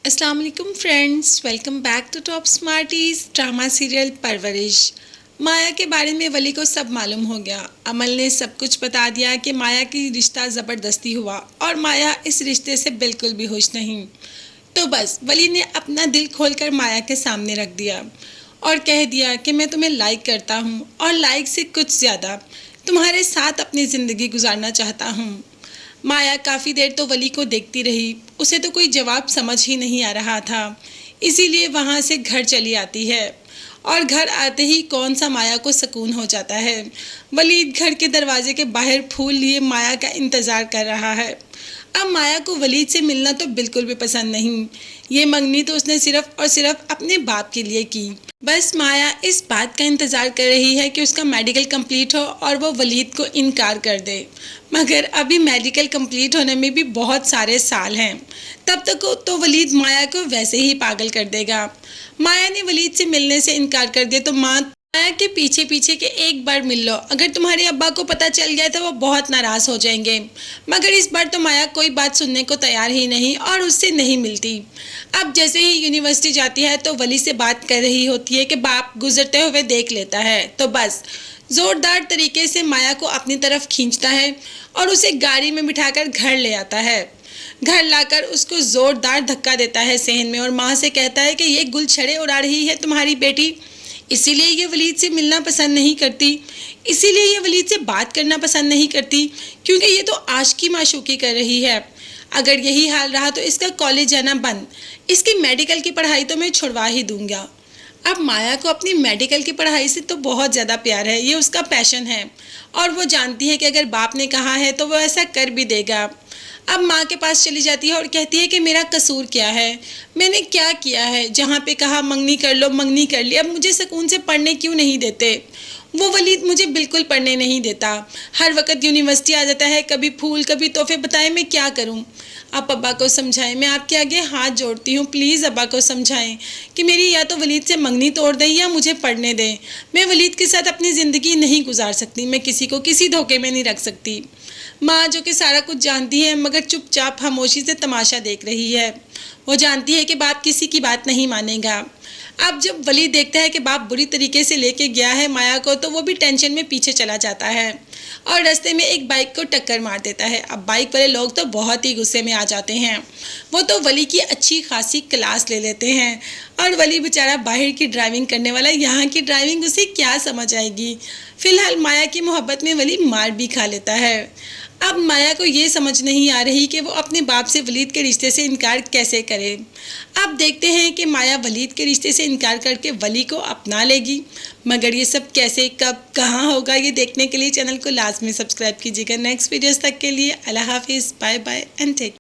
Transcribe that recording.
अस्सलाम वालेकुम friends, welcome back to top smarties drama serial Parvarish. Maya के बारे में वली को सब मालूम हो गया। अमल ने सब कुछ बता दिया कि माया की रिश्ता ज़बरदस्ती हुआ और माया इस रिश्ते से बिल्कुल भी खुश नहीं। तो बस वली ने अपना दिल खोलकर माया के सामने रख दिया और कह दिया कि मैं तुम्हें लाइक करता हूँ और लाइक से कुछ ज़्यादा तुम्हारे साथ अपनी ज़िंदगी गुजारना चाहता हूँ। माया काफ़ी देर तो वली को देखती रही। उसे तो कोई जवाब समझ ही नहीं आ रहा था, इसीलिए वहाँ से घर चली आती है और घर आते ही कौन सा माया को सुकून हो जाता है। वलीद घर के दरवाजे के बाहर फूल लिए माया का इंतज़ार कर रहा है। अब माया को वलीद से मिलना तो बिल्कुल भी पसंद नहीं। ये मंगनी तो उसने सिर्फ और सिर्फ अपने बाप के लिए की। बस माया इस बात का इंतज़ार कर रही है कि उसका मेडिकल कंप्लीट हो और वो वलीद को इनकार कर दे। मगर अभी मेडिकल कंप्लीट होने में भी बहुत सारे साल हैं। तब तक तो वलीद माया को वैसे ही पागल कर देगा। माया ने वलीद से मिलने से इनकार कर दिया तो माया के पीछे पीछे के एक बार मिल लो। अगर तुम्हारे अब्बा को पता चल गया तो वो बहुत नाराज़ हो जाएंगे। मगर इस बार तो माया कोई बात सुनने को तैयार ही नहीं और उससे नहीं मिलती। अब जैसे ही यूनिवर्सिटी जाती है तो वली से बात कर रही होती है कि बाप गुजरते हुए देख लेता है, तो बस ज़ोरदार तरीके से माया को अपनी तरफ खींचता है और उसे गाड़ी में बिठाकर घर ले आता है। घर लाकर उसको ज़ोरदार धक्का देता है सहन में और माँ से कहता है कि ये गुलछड़े उड़ा रही है तुम्हारी बेटी, इसीलिए ये वलीद से मिलना पसंद नहीं करती, इसीलिए ये वलीद से बात करना पसंद नहीं करती, क्योंकि ये तो आशिकी माशूकी कर रही है। अगर यही हाल रहा तो इसका कॉलेज जाना बंद, इसकी मेडिकल की पढ़ाई तो मैं छुड़वा ही दूंगा। अब माया को अपनी मेडिकल की पढ़ाई से तो बहुत ज़्यादा प्यार है, ये उसका पैशन है और वो जानती है कि अगर बाप ने कहा है तो वो ऐसा कर भी देगा। अब माँ के पास चली जाती है और कहती है कि मेरा कसूर क्या है, मैंने क्या किया है, जहाँ पे कहा मंगनी कर लो मंगनी कर ली, अब मुझे सुकून से पढ़ने क्यों नहीं देते। वो वलीद मुझे बिल्कुल पढ़ने नहीं देता, हर वक्त यूनिवर्सिटी आ जाता है, कभी फूल कभी तोहफे, बताएं मैं क्या करूं। आप अब्बा को समझाएं, मैं आपके आगे हाथ जोड़ती हूँ, प्लीज़ अब्बा को समझाएं कि मेरी या तो वलीद से मंगनी तोड़ दें या मुझे पढ़ने दें। मैं वलीद के साथ अपनी ज़िंदगी नहीं गुजार सकती, मैं किसी को किसी धोखे में नहीं रख सकती। माँ जो कि सारा कुछ जानती है मगर चुपचाप खामोशी से तमाशा देख रही है। वो जानती है कि बाप किसी की बात नहीं मानेगा। अब जब वली देखता है कि बाप बुरी तरीके से लेके गया है माया को तो वो भी टेंशन में पीछे चला जाता है और रास्ते में एक बाइक को टक्कर मार देता है। अब बाइक वाले लोग तो बहुत ही गुस्से में आ जाते हैं। वो तो वली की अच्छी खासी क्लास ले लेते हैं और वली बेचारा बाहर की ड्राइविंग करने वाला, यहाँ की ड्राइविंग उसे क्या समझ आएगी। फिलहाल माया की मोहब्बत में वली मार भी खा लेता है। अब माया को ये समझ नहीं आ रही कि वो अपने बाप से वलीद के रिश्ते से इनकार कैसे करे। अब देखते हैं कि माया वलीद के रिश्ते से इनकार करके वली को अपना लेगी, मगर ये सब कैसे कब कहाँ होगा ये देखने के लिए चैनल को लाजमी सब्सक्राइब कीजिएगा। नेक्स्ट वीडियोस तक के लिए अल्लाह हाफिज़, बाय बाय एंड टेक।